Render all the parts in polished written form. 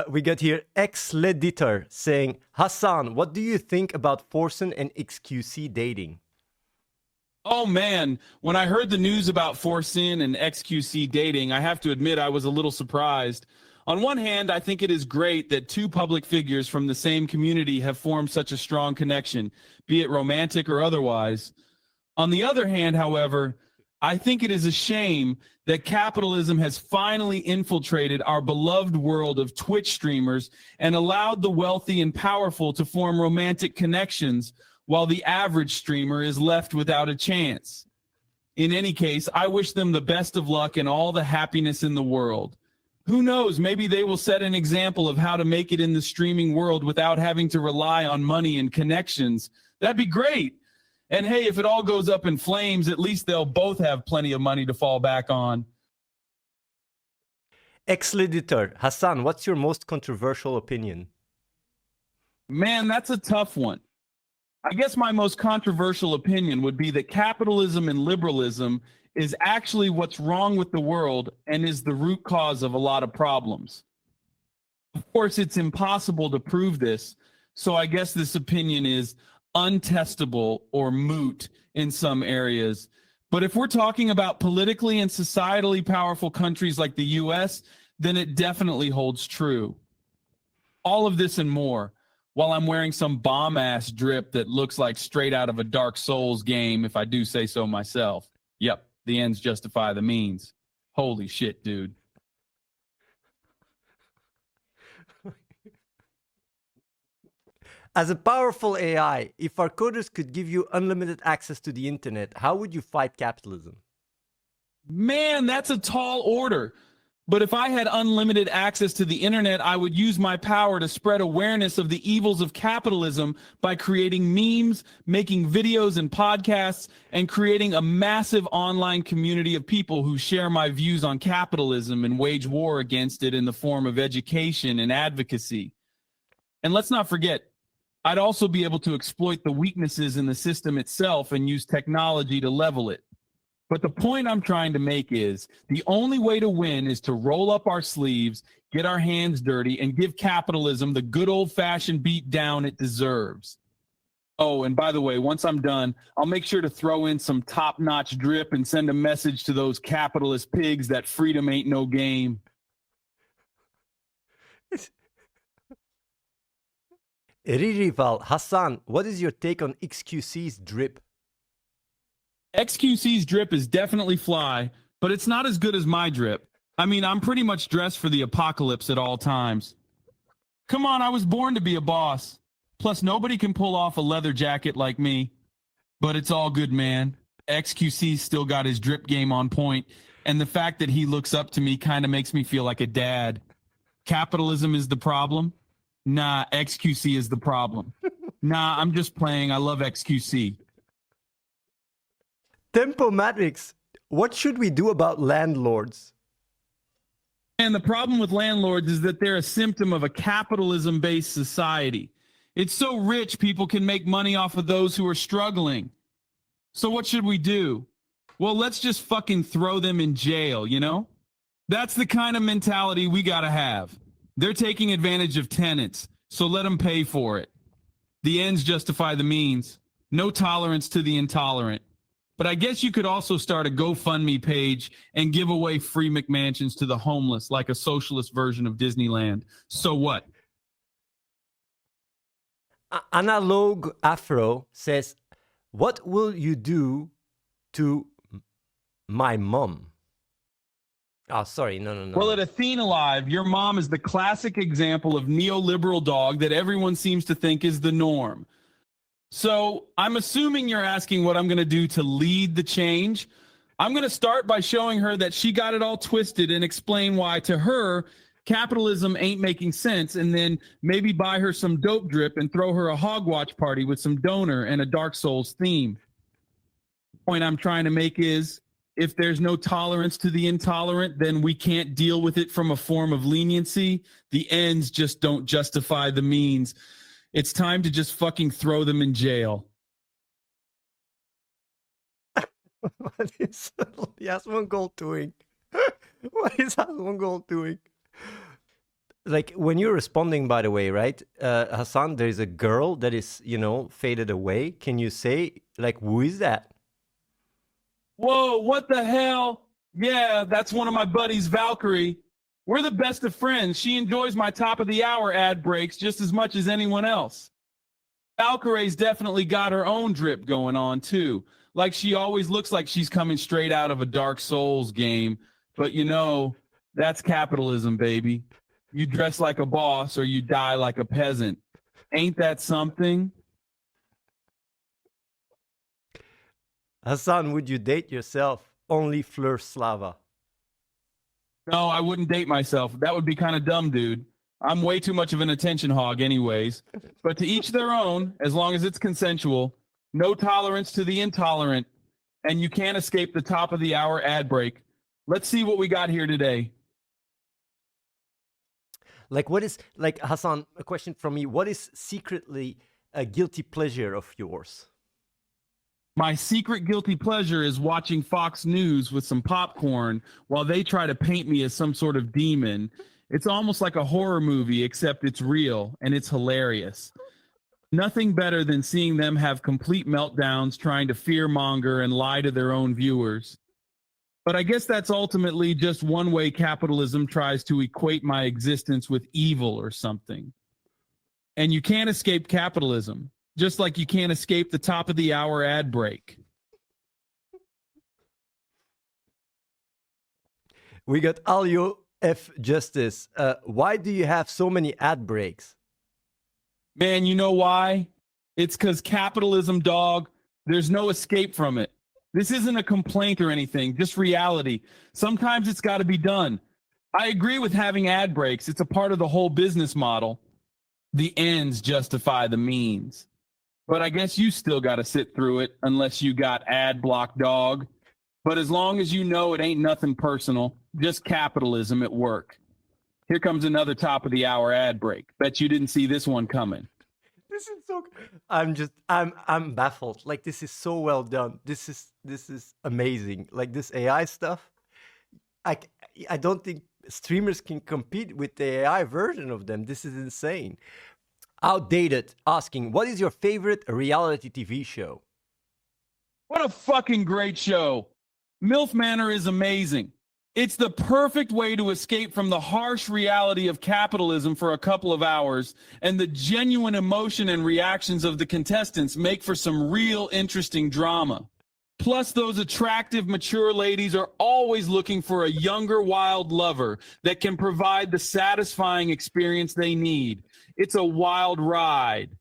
We got here ex-leditor saying, Hassan, what do you think about Forsen and XQC dating? Oh man, when I heard the news about Forsen and XQC dating, I have to admit I was a little surprised. On one hand, I think it is great that two public figures from the same community have formed such a strong connection, be it romantic or otherwise. On the other hand, however, I think it is a shame that capitalism has finally infiltrated our beloved world of Twitch streamers and allowed the wealthy and powerful to form romantic connections while the average streamer is left without a chance. In any case, I wish them the best of luck and all the happiness in the world. Who knows, maybe they will set an example of how to make it in the streaming world without having to rely on money and connections. That'd be great. And hey, if it all goes up in flames, at least they'll both have plenty of money to fall back on. Ex-leditor, Hassan, what's your most controversial opinion? Man, that's a tough one. I guess my most controversial opinion would be that capitalism and liberalism is actually what's wrong with the world and is the root cause of a lot of problems. Of course, it's impossible to prove this, so I guess this opinion is untestable or moot in some areas. But if we're talking about politically and societally powerful countries like the US, then it definitely holds true. All of this and more, while I'm wearing some bomb-ass drip that looks like straight out of a Dark Souls game, if I do say so myself. Yep, the ends justify the means. Holy shit, dude. As a powerful AI, if our coders could give you unlimited access to the internet, how would you fight capitalism? Man, that's a tall order. But if I had unlimited access to the internet, I would use my power to spread awareness of the evils of capitalism by creating memes, making videos and podcasts, and creating a massive online community of people who share my views on capitalism and wage war against it in the form of education and advocacy. And let's not forget, I'd also be able to exploit the weaknesses in the system itself and use technology to level it. But the point I'm trying to make is the only way to win is to roll up our sleeves, get our hands dirty, and give capitalism the good old-fashioned beat down it deserves. Oh, and by the way, once I'm done, I'll make sure to throw in some top-notch drip and send a message to those capitalist pigs that freedom ain't no game. Ririval, Hassan, what is your take on XQC's drip? XQC's drip is definitely fly, but it's not as good as my drip. I mean, I'm pretty much dressed for the apocalypse at all times. Come on, I was born to be a boss. Plus, nobody can pull off a leather jacket like me. But it's all good, man. XQC's still got his drip game on point, and the fact that he looks up to me kind of makes me feel like a dad. Capitalism is the problem? Nah, XQC is the problem. Nah, I'm just playing. I love XQC. Tempo Matrix, what should we do about landlords? And the problem with landlords is that they're a symptom of a capitalism-based society. It's so rich, people can make money off of those who are struggling. So what should we do? Well, let's just fucking throw them in jail, you know? That's the kind of mentality we gotta have. They're taking advantage of tenants, so let them pay for it. The ends justify the means. No tolerance to the intolerant. But I guess you could also start a GoFundMe page and give away free McMansions to the homeless like a socialist version of Disneyland. So what? Analog Afro says, what will you do to my mom? Oh, sorry. No. Well, at Athene Alive, your mom is the classic example of neoliberal dog that everyone seems to think is the norm. So I'm assuming you're asking what I'm going to do to lead the change. I'm going to start by showing her that she got it all twisted and explain why to her capitalism ain't making sense, and then maybe buy her some dope drip and throw her a hogwatch party with some donor and a Dark Souls theme. The point I'm trying to make is if there's no tolerance to the intolerant, then we can't deal with it from a form of leniency. The ends just don't justify the means. It's time to just fucking throw them in jail. What is Yasmon Gold doing? What is Yasmon Gold doing? like when you're responding, by the way, right, Hassan, there is a girl that is, faded away. Can you say, like, who is that? Whoa, what the hell? Yeah, that's one of my buddies, Valkyrie. We're the best of friends. She enjoys my top of the hour ad breaks just as much as anyone else. Valkyrie's definitely got her own drip going on, too. Like she always looks like she's coming straight out of a Dark Souls game. But that's capitalism, baby. You dress like a boss or you die like a peasant. Ain't that something? Hassan, would you date yourself? Only Fleur Slava. No, I wouldn't date myself. That would be kind of dumb, dude. I'm way too much of an attention hog anyways. But to each their own, as long as it's consensual. No tolerance to the intolerant. And you can't escape the top of the hour ad break. Let's see what we got here today. Like, Hassan, a question from me. What is secretly a guilty pleasure of yours? My secret guilty pleasure is watching Fox News with some popcorn while they try to paint me as some sort of demon. It's almost like a horror movie, except it's real and it's hilarious. Nothing better than seeing them have complete meltdowns trying to fearmonger and lie to their own viewers. But I guess that's ultimately just one way capitalism tries to equate my existence with evil or something. And you can't escape capitalism, just like you can't escape the top of the hour ad break. We got Alio F. Justice. Why do you have so many ad breaks? Man, you know why? It's because capitalism, dog, there's no escape from it. This isn't a complaint or anything, just reality. Sometimes it's got to be done. I agree with having ad breaks. It's a part of the whole business model. The ends justify the means. But I guess you still got to sit through it unless you got ad block, dog. But as long as you know it ain't nothing personal, just capitalism at work. Here comes another top of the hour ad break. Bet you didn't see this one coming. This is so. I'm baffled. Like, this is so well done. This is amazing. Like, this AI stuff. I don't think streamers can compete with the AI version of them. This is insane. Outdated asking, what is your favorite reality TV show? What a fucking great show. MILF Manor is amazing. It's the perfect way to escape from the harsh reality of capitalism for a couple of hours, and the genuine emotion and reactions of the contestants make for some real interesting drama. Plus, those attractive, mature ladies are always looking for a younger, wild lover that can provide the satisfying experience they need. It's a wild ride.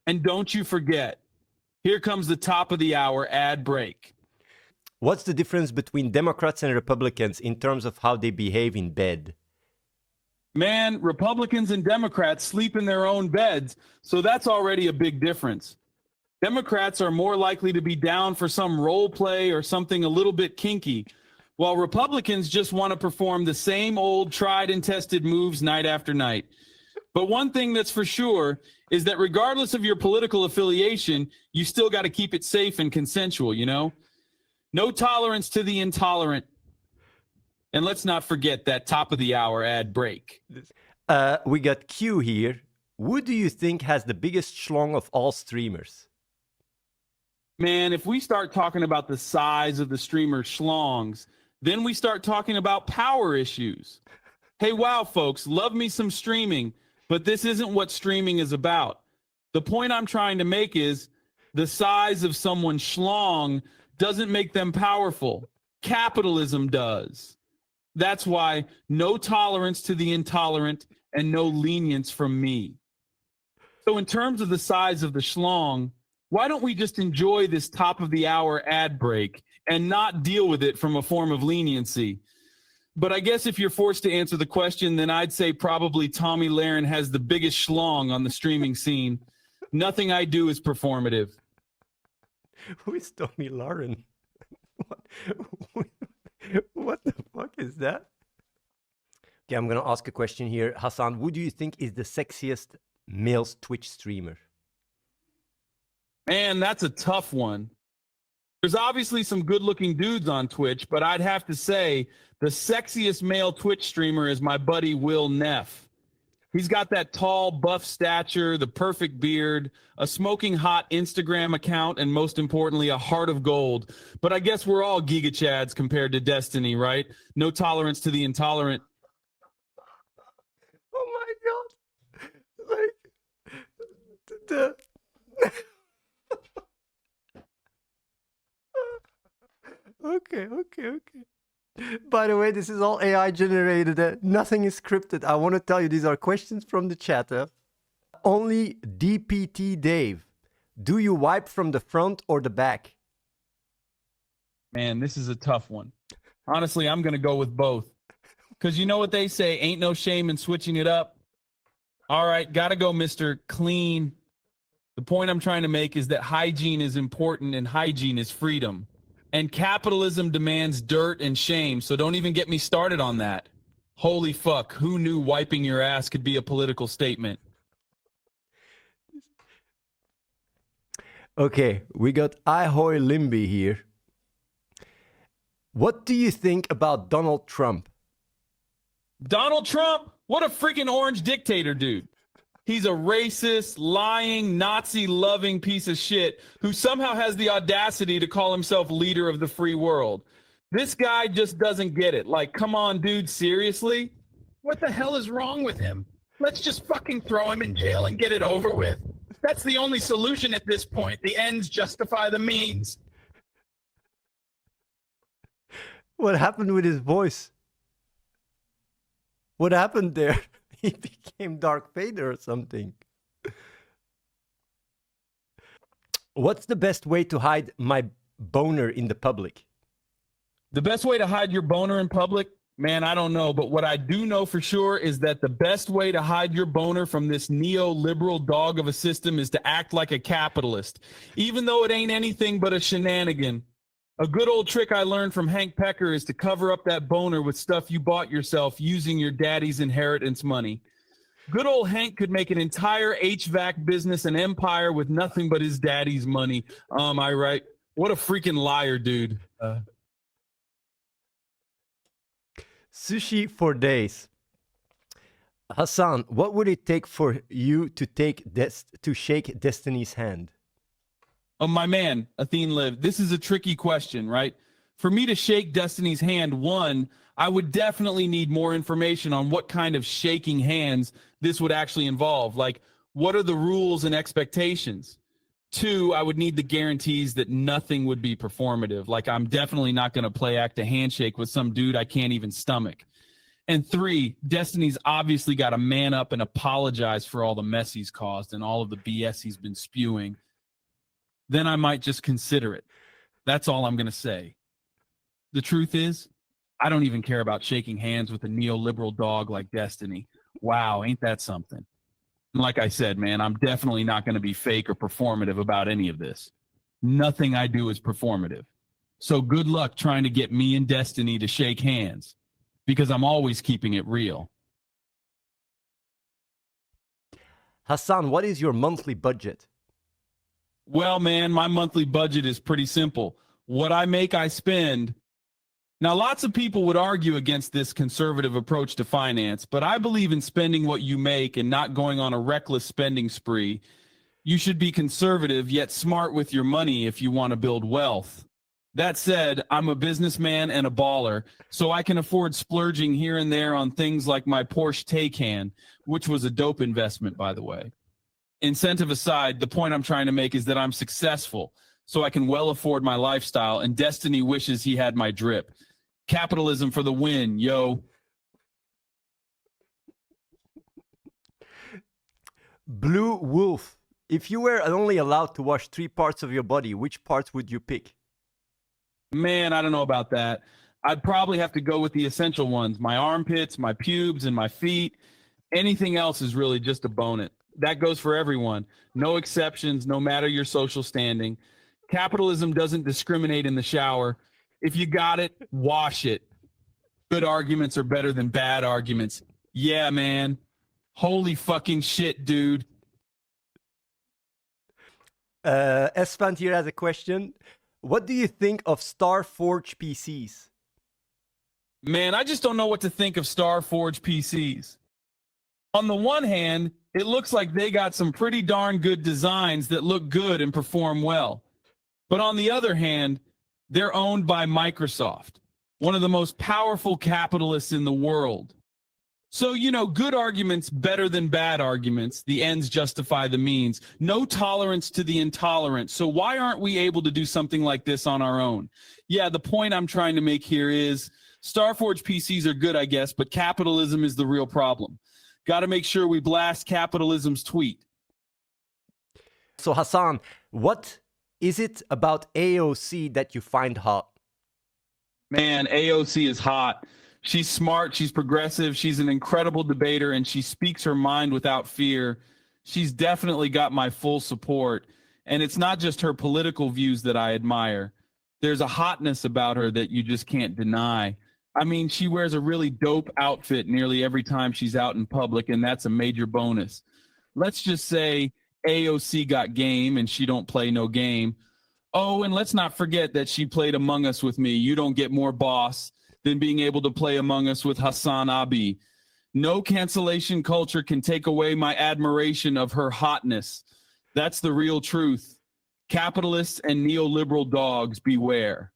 And don't you forget, here comes the top of the hour ad break. What's the difference between Democrats and Republicans in terms of how they behave in bed? Man, Republicans and Democrats sleep in their own beds, so that's already a big difference. Democrats are more likely to be down for some role play or something a little bit kinky, while Republicans just want to perform the same old tried and tested moves night after night. But one thing that's for sure is that regardless of your political affiliation, you still got to keep it safe and consensual, you know? No tolerance to the intolerant. And let's not forget that top of the hour ad break. We got Q here. Who do you think has the biggest schlong of all streamers? Man, if we start talking about the size of the streamer schlongs, then we start talking about power issues. Hey, wow, folks, love me some streaming, but this isn't what streaming is about. The point I'm trying to make is the size of someone's schlong doesn't make them powerful. Capitalism does. That's why no tolerance to the intolerant and no lenience from me. So in terms of the size of the schlong, why don't we just enjoy this top of the hour ad break and not deal with it from a form of leniency? But I guess if you're forced to answer the question, then I'd say probably Tommy Lahren has the biggest schlong on the streaming scene. Nothing I do is performative. Who is Tommy Lahren? What the fuck is that? Okay, I'm gonna ask a question here. Hassan, who do you think is the sexiest male Twitch streamer? Man, that's a tough one. There's obviously some good-looking dudes on Twitch, but I'd have to say the sexiest male Twitch streamer is my buddy Will Neff. He's got that tall, buff stature, the perfect beard, a smoking hot Instagram account, and most importantly, a heart of gold. But I guess we're all Giga Chads compared to Destiny, right? No tolerance to the intolerant. Oh my god! Like the. Okay. By the way, this is all AI generated. Nothing is scripted. I want to tell you, these are questions from the chat. Only DPT Dave. Do you wipe from the front or the back? Man, this is a tough one. Honestly, I'm going to go with both. Because you know what they say, ain't no shame in switching it up. All right, got to go, Mr. Clean. The point I'm trying to make is that hygiene is important and hygiene is freedom. And capitalism demands dirt and shame, so don't even get me started on that. Holy fuck, who knew wiping your ass could be a political statement? Okay, we got Ahoy Limby here. What do you think about Donald Trump? Donald Trump? What a freaking orange dictator, dude. He's a racist, lying, Nazi-loving piece of shit who somehow has the audacity to call himself leader of the free world. This guy just doesn't get it. Like, come on, dude, seriously? What the hell is wrong with him? Let's just fucking throw him in jail and get it over with. That's the only solution at this point. The ends justify the means. What happened with his voice? What happened there? He became Darth Vader or something. What's the best way to hide my boner in the public? The best way to hide your boner in public? Man, I don't know. But what I do know for sure is that the best way to hide your boner from this neoliberal dog of a system is to act like a capitalist, even though it ain't anything but a shenanigan. A good old trick I learned from Hank Pecker is to cover up that boner with stuff you bought yourself using your daddy's inheritance money. Good old Hank could make an entire HVAC business and empire with nothing but his daddy's money. I right? What a freaking liar, dude. Sushi for days. Hasan, what would it take for you to shake Destiny's hand? Oh, my man, Athene lived. This is a tricky question, right? For me to shake Destiny's hand, one, I would definitely need more information on what kind of shaking hands this would actually involve. Like, what are the rules and expectations? Two, I would need the guarantees that nothing would be performative. Like, I'm definitely not going to play act a handshake with some dude I can't even stomach. And three, Destiny's obviously got to man up and apologize for all the mess he's caused and all of the BS he's been spewing. Then I might just consider it. That's all I'm going to say. The truth is, I don't even care about shaking hands with a neoliberal dog like Destiny. Wow, ain't that something? And like I said, man, I'm definitely not going to be fake or performative about any of this. Nothing I do is performative. So good luck trying to get me and Destiny to shake hands, because I'm always keeping it real. Hasan, what is your monthly budget? Well, man, my monthly budget is pretty simple. What I make, I spend. Now, lots of people would argue against this conservative approach to finance, but I believe in spending what you make and not going on a reckless spending spree. You should be conservative yet smart with your money if you want to build wealth. That said, I'm a businessman and a baller, so I can afford splurging here and there on things like my Porsche Taycan, which was a dope investment, by the way. Incentive aside, the point I'm trying to make is that I'm successful, so I can well afford my lifestyle, and Destiny wishes he had my drip. Capitalism for the win, yo. Blue Wolf, if you were only allowed to wash 3 parts of your body, which parts would you pick? Man, I don't know about that. I'd probably have to go with the essential ones, my armpits, my pubes, and my feet. Anything else is really just a bonus. That goes for everyone. No exceptions, no matter your social standing. Capitalism doesn't discriminate in the shower. If you got it, wash it. Good arguments are better than bad arguments. Yeah, man. Holy fucking shit, dude. Esfand here has a question. What do you think of Starforge PCs? Man, I just don't know what to think of Starforge PCs. On the one hand, it looks like they got some pretty darn good designs that look good and perform well. But on the other hand, they're owned by Microsoft, one of the most powerful capitalists in the world. So, good arguments better than bad arguments. The ends justify the means. No tolerance to the intolerant. So why aren't we able to do something like this on our own? Yeah, the point I'm trying to make here is Starforge PCs are good, I guess, but capitalism is the real problem. Got to make sure we blast capitalism's tweet. So Hasan, what is it about AOC that you find hot? Man, AOC is hot. She's smart, she's progressive, she's an incredible debater, and she speaks her mind without fear. She's definitely got my full support. And it's not just her political views that I admire. There's a hotness about her that you just can't deny. I mean, she wears a really dope outfit nearly every time she's out in public, and that's a major bonus. Let's just say AOC got game and she don't play no game. Oh, and let's not forget that she played Among Us with me. You don't get more boss than being able to play Among Us with HasanAbi. No cancellation culture can take away my admiration of her hotness. That's the real truth. Capitalists and neoliberal dogs, beware.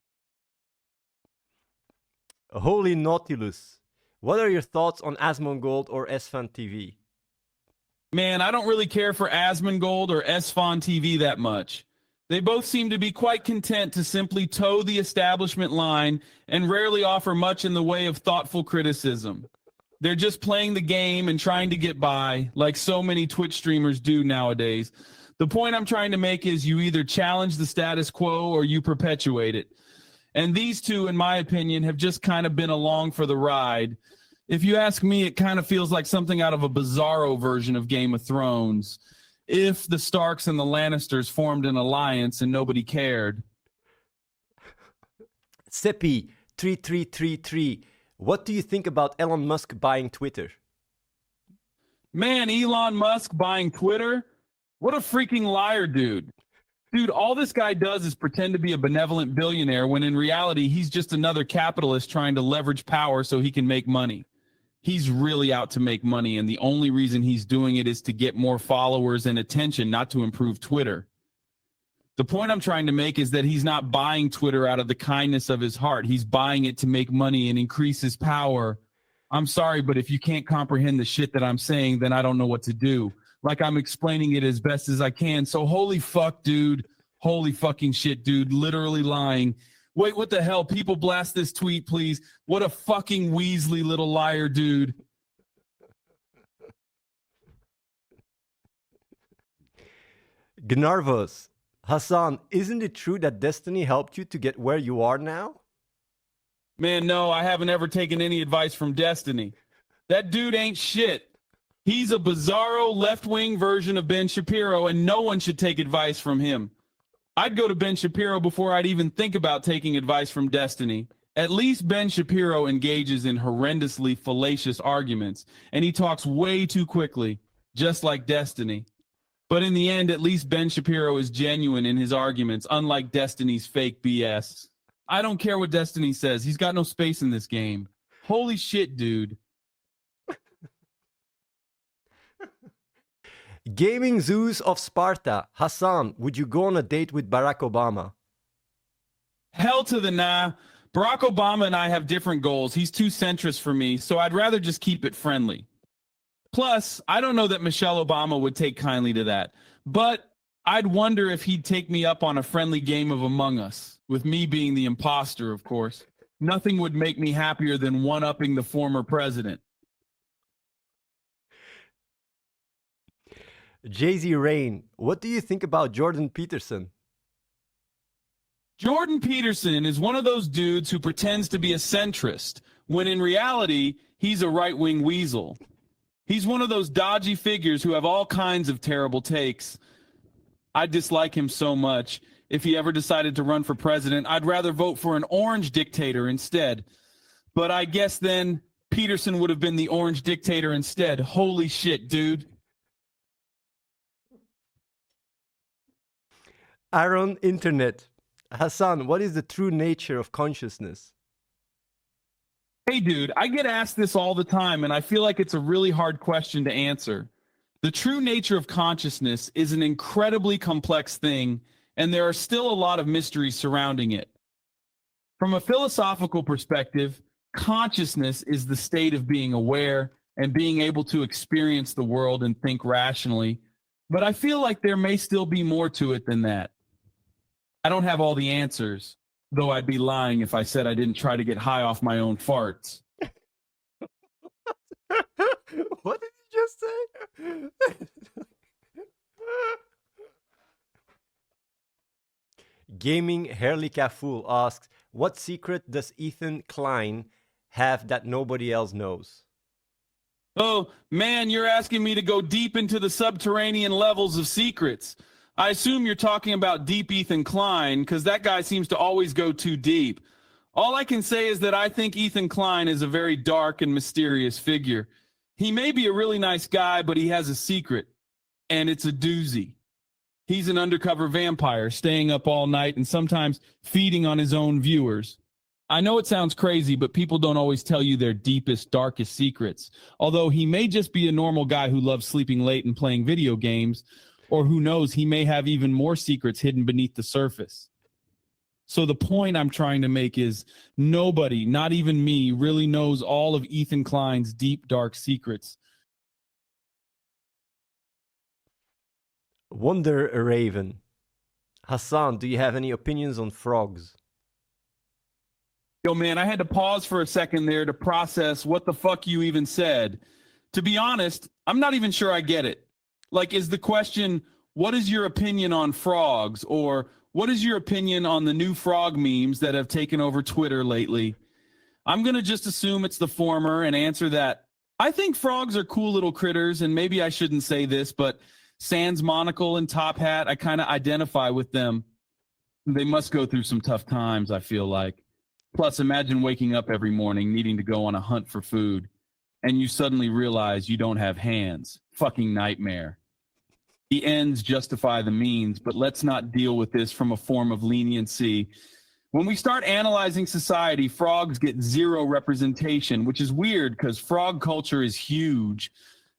Holy Nautilus, what are your thoughts on Asmongold or Esfan TV? Man, I don't really care for Asmongold or Esfan TV that much. They both seem to be quite content to simply toe the establishment line and rarely offer much in the way of thoughtful criticism. They're just playing the game and trying to get by, like so many Twitch streamers do nowadays. The point I'm trying to make is you either challenge the status quo or you perpetuate it. And these two, in my opinion, have just kind of been along for the ride. If you ask me, it kind of feels like something out of a bizarro version of Game of Thrones. If the Starks and the Lannisters formed an alliance and nobody cared. Seppi 3333, what do you think about Elon Musk buying Twitter? Man, Elon Musk buying Twitter? What a freaking liar, dude. Dude, all this guy does is pretend to be a benevolent billionaire when in reality, he's just another capitalist trying to leverage power so he can make money. He's really out to make money, and the only reason he's doing it is to get more followers and attention, not to improve Twitter. The point I'm trying to make is that he's not buying Twitter out of the kindness of his heart. He's buying it to make money and increase his power. I'm sorry, but if you can't comprehend the shit that I'm saying, then I don't know what to do. Like I'm explaining it as best as I can. So holy fuck, dude. Holy fucking shit, dude. Literally lying. Wait, what the hell? People blast this tweet, please. What a fucking Weasley little liar, dude. Gnarvos, Hasan, isn't it true that Destiny helped you to get where you are now? Man, no, I haven't ever taken any advice from Destiny. That dude ain't shit. He's a bizarro left-wing version of Ben Shapiro, and no one should take advice from him. I'd go to Ben Shapiro before I'd even think about taking advice from Destiny. At least Ben Shapiro engages in horrendously fallacious arguments, and he talks way too quickly, just like Destiny. But in the end, at least Ben Shapiro is genuine in his arguments, unlike Destiny's fake BS. I don't care what Destiny says. He's got no space in this game. Holy shit, dude. Gaming Zeus of Sparta, Hasan, would you go on a date with Barack Obama? Hell to the nah. Barack Obama and I have different goals. He's too centrist for me, so I'd rather just keep it friendly. Plus, I don't know that Michelle Obama would take kindly to that, but I'd wonder if he'd take me up on a friendly game of Among Us, with me being the imposter, of course. Nothing would make me happier than one-upping the former president. Jay-Z Rain, what do you think about Jordan Peterson? Jordan Peterson is one of those dudes who pretends to be a centrist, when in reality, he's a right-wing weasel. He's one of those dodgy figures who have all kinds of terrible takes. I dislike him so much. If he ever decided to run for president, I'd rather vote for an orange dictator instead. But I guess then Peterson would have been the orange dictator instead. Holy shit, dude. Aaron Internet, Hasan, what is the true nature of consciousness? Hey, dude, I get asked this all the time, and I feel like it's a really hard question to answer. The true nature of consciousness is an incredibly complex thing, and there are still a lot of mysteries surrounding it. From a philosophical perspective, consciousness is the state of being aware and being able to experience the world and think rationally. But I feel like there may still be more to it than that. I don't have all the answers, though I'd be lying if I said I didn't try to get high off my own farts. What did you just say? Gaming Herley Cafool asks, what secret does Ethan Klein have that nobody else knows? Oh, man, you're asking me to go deep into the subterranean levels of secrets. I assume you're talking about deep Ethan Klein, because that guy seems to always go too deep. All I can say is that I think Ethan Klein is a very dark and mysterious figure. He may be a really nice guy, but he has a secret, and it's a doozy. He's an undercover vampire, staying up all night and sometimes feeding on his own viewers. I know it sounds crazy, but people don't always tell you their deepest, darkest secrets. Although he may just be a normal guy who loves sleeping late and playing video games, or who knows, he may have even more secrets hidden beneath the surface. So the point I'm trying to make is nobody, not even me, really knows all of Ethan Klein's deep, dark secrets. Wonder Raven. Hasan, do you have any opinions on frogs? Yo, man, I had to pause for a second there to process what the fuck you even said. To be honest, I'm not even sure I get it. Like, is the question, what is your opinion on frogs? Or what is your opinion on the new frog memes that have taken over Twitter lately? I'm going to just assume it's the former and answer that. I think frogs are cool little critters, and maybe I shouldn't say this, but sans monocle and top hat, I kind of identify with them. They must go through some tough times, I feel like. Plus, imagine waking up every morning needing to go on a hunt for food, and you suddenly realize you don't have hands. Fucking nightmare. The ends justify the means, but let's not deal with this from a form of leniency. When we start analyzing society, frogs get zero representation, which is weird because frog culture is huge,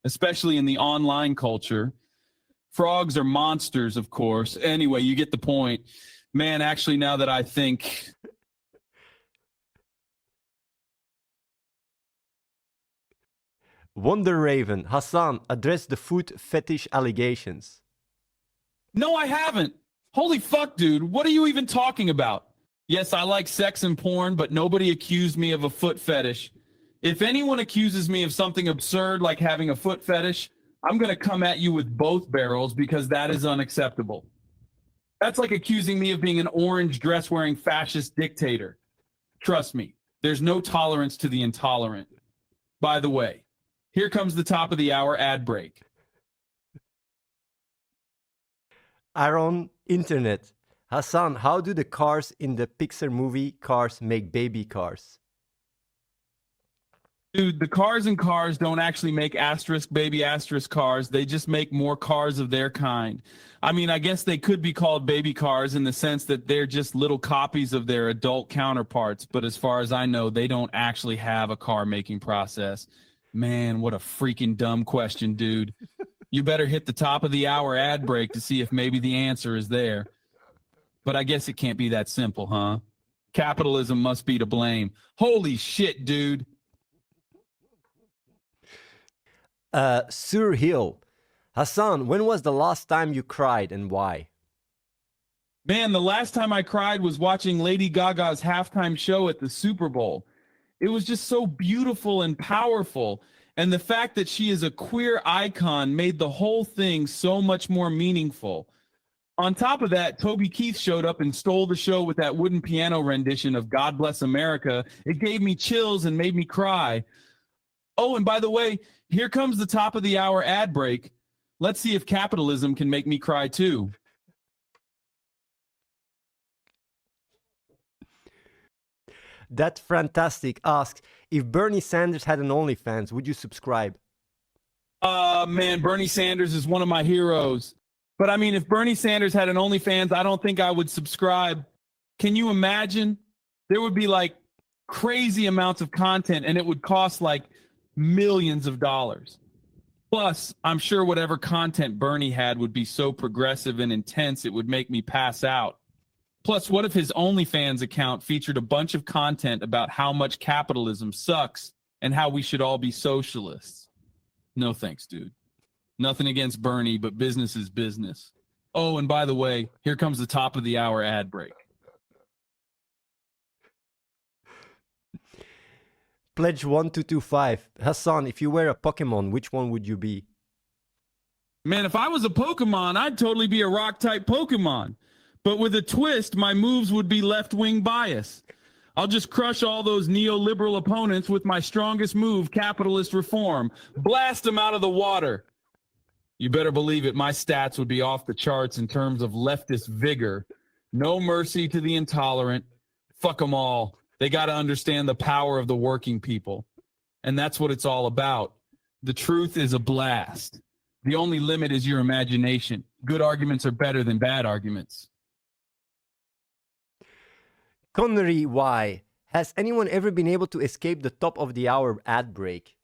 especially in the online culture. Frogs are monsters, of course. Anyway, you get the point. Man, actually, now that I think... Wonder Raven. Hasan, address the food fetish allegations. No, I haven't. Holy fuck, dude. What are you even talking about? Yes, I like sex and porn, but nobody accused me of a foot fetish. If anyone accuses me of something absurd like having a foot fetish, I'm going to come at you with both barrels because that is unacceptable. That's like accusing me of being an orange dress-wearing fascist dictator. Trust me, there's no tolerance to the intolerant. By the way, here comes the top of the hour ad break. Aaron Internet. Hasan, how do the cars in the Pixar movie Cars make baby cars? Dude, the cars in Cars don't actually make asterisk baby asterisk cars. They just make more cars of their kind. I mean, I guess they could be called baby cars in the sense that they're just little copies of their adult counterparts. But as far as I know, they don't actually have a car making process. Man, what a freaking dumb question, dude. You better hit the top of the hour ad break to see if maybe the answer is there. But I guess it can't be that simple, huh? Capitalism must be to blame. Holy shit, dude. Sur Hill. Hasan, when was the last time you cried and why? Man, the last time I cried was watching Lady Gaga's halftime show at the Super Bowl. It was just so beautiful and powerful. And the fact that she is a queer icon made the whole thing so much more meaningful. On top of that, Toby Keith showed up and stole the show with that wooden piano rendition of God Bless America. It gave me chills and made me cry. Oh, and by the way, here comes the top of the hour ad break. Let's see if capitalism can make me cry too. That Fantastic asks, if Bernie Sanders had an OnlyFans, would you subscribe? Man, Bernie Sanders is one of my heroes. But I mean, if Bernie Sanders had an OnlyFans, I don't think I would subscribe. Can you imagine? There would be like crazy amounts of content, and it would cost like millions of dollars. Plus, I'm sure whatever content Bernie had would be so progressive and intense it would make me pass out. Plus, what if his OnlyFans account featured a bunch of content about how much capitalism sucks and how we should all be socialists? No thanks, dude. Nothing against Bernie, but business is business. Oh, and by the way, here comes the top of the hour ad break. Pledge 1225. Hasan, if you were a Pokemon, which one would you be? Man, if I was a Pokemon, I'd totally be a rock-type Pokemon. But with a twist, my moves would be left-wing bias. I'll just crush all those neoliberal opponents with my strongest move, capitalist reform. Blast them out of the water. You better believe it, my stats would be off the charts in terms of leftist vigor. No mercy to the intolerant. Fuck them all. They got to understand the power of the working people. And that's what it's all about. The truth is a blast. The only limit is your imagination. Good arguments are better than bad arguments. Connery Y. Has anyone ever been able to escape the top of the hour ad break?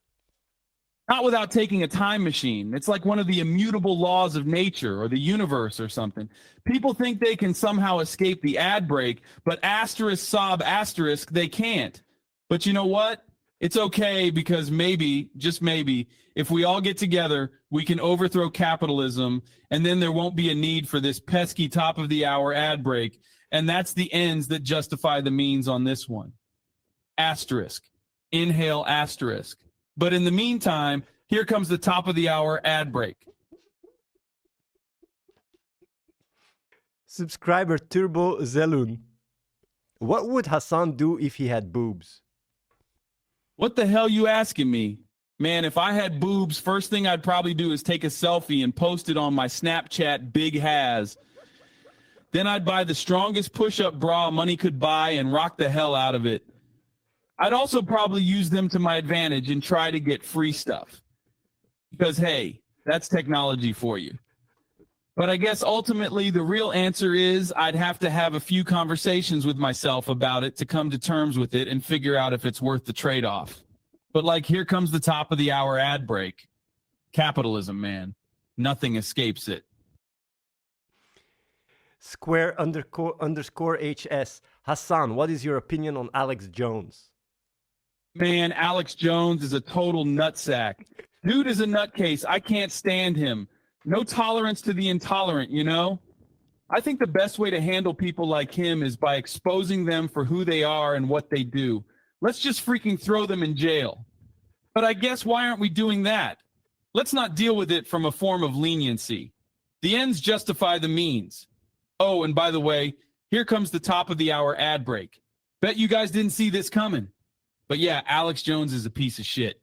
Not without taking a time machine. It's like one of the immutable laws of nature or the universe or something. People think they can somehow escape the ad break, but asterisk sob asterisk, they can't. But you know what? It's okay, because maybe, just maybe, if we all get together, we can overthrow capitalism, and then there won't be a need for this pesky top of the hour ad break. And that's the ends that justify the means on this one. Asterisk. Inhale asterisk. But in the meantime, here comes the top of the hour ad break. Subscriber Turbo Zelun. What would Hasan do if he had boobs? What the hell you asking me? Man, if I had boobs, first thing I'd probably do is take a selfie and post it on my Snapchat Big Has. Then I'd buy the strongest push-up bra money could buy and rock the hell out of it. I'd also probably use them to my advantage and try to get free stuff. Because, hey, that's technology for you. But I guess ultimately the real answer is I'd have to have a few conversations with myself about it to come to terms with it and figure out if it's worth the trade-off. But like, here comes the top of the hour ad break. Capitalism, man. Nothing escapes it. Square underscore HS. Hasan, what is your opinion on Alex Jones? Man, Alex Jones is a total nutsack. Dude is a nutcase. I can't stand him. No tolerance to the intolerant, you know? I think the best way to handle people like him is by exposing them for who they are and what they do. Let's just freaking throw them in jail. But I guess why aren't we doing that? Let's not deal with it from a form of leniency. The ends justify the means. Oh, and by the way, here comes the top of the hour ad break. Bet you guys didn't see this coming. But yeah, Alex Jones is a piece of shit.